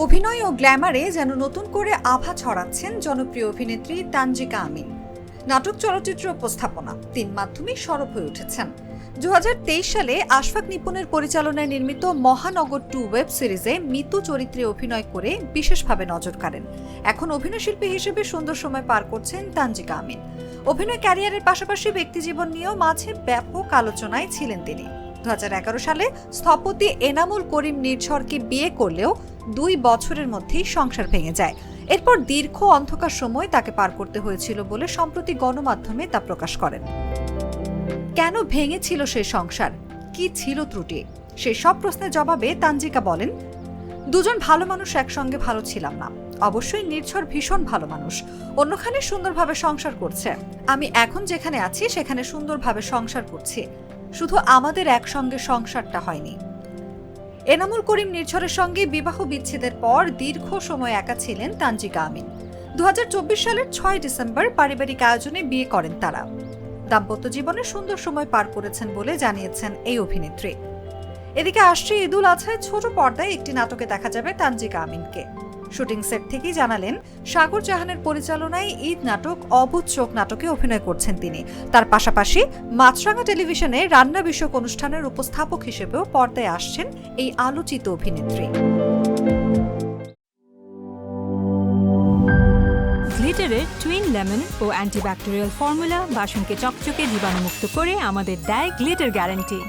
অভিনয় ও গ্ল্যামারে যেন নতুন করে আভা ছড়াচ্ছেন জনপ্রিয় অভিনেত্রী তানজিকা আমিন। নাটক, চলচ্চিত্র, উপস্থাপনা তিন মাধ্যমেই সরব হয়ে উঠেছেন। 2023 সালে আশফাক নিপুণের পরিচালনায় নির্মিত মহানগর 2 ওয়েব সিরিজে মিতু চরিত্রে অভিনয় করে বিশেষভাবে নজর কাড়েন। এখন অভিনয়শিল্পী হিসেবে সুন্দর সময় পার করছেন তানজিকা আমিন। অভিনয় ক্যারিয়ারের পাশাপাশি ব্যক্তিজীবন নিয়েও মাঝে ব্যাপক আলোচনায় ছিলেন তিনি। 2011 সালে স্থপতি এনামুল করিম নির্ঝরকে বিয়ে করলেও 2 বছরের মধ্যেই সংসার ভেঙে যায়। এরপর দীর্ঘ অন্ধকার সময় তাকে পার করতে হয়েছিল বলে সম্প্রতি গণমাধ্যমে তা প্রকাশ করেন। কেন ভেঙেছিল সেই সংসার, কি ছিল ত্রুটি, সেই সব প্রশ্নের জবাবে তানজিকা বলেন, দুজন ভালো মানুষ একসঙ্গে ভালো ছিলাম না। অবশ্যই নির্ঝর ভীষণ ভালো মানুষ, অন্যখানে সুন্দরভাবে সংসার করছে। আমি এখন যেখানে আছি সেখানে সুন্দরভাবে সংসার করছি, শুধু আমাদের একসঙ্গে সংসারটা হয়নি। এনামুল করিম নির্ঝরের সঙ্গে বিবাহ বিচ্ছেদের পর দীর্ঘ সময় একা ছিলেন তানজিকা আমিন। 2024 সালের 6 ডিসেম্বর পারিবারিক আয়োজনে বিয়ে করেন তারা। দাম্পত্য জীবনে সুন্দর সময় পার করেছেন বলে জানিয়েছেন এই অভিনেত্রী। এদিকে আসছে ঈদুল আজহায় ছোট পর্দায় একটি নাটকে দেখা যাবে তানজিকা আমিনকে। শুটিং সেট থেকেই জানালেন, সাগর জাহানের পরিচালনায় ঈদ নাটক অবুঝ চোখ নাটকে অভিনয় করছেন তিনি। তার পাশাপাশি মাছরাঙা টেলিভিশনে রান্না বিষয়ক অনুষ্ঠানের উপস্থাপক হিসেবেও পর্দায় আসছেন এই আলোচিত অভিনেত্রী। গ্লিটারের টুইন লেমন ও অ্যান্টিব্যাকটেরিয়াল ফর্মুলা বাসনকে চকচকে জীবাণুমুক্ত করে আমাদের দেয় গ্লিটার গ্যারান্টি।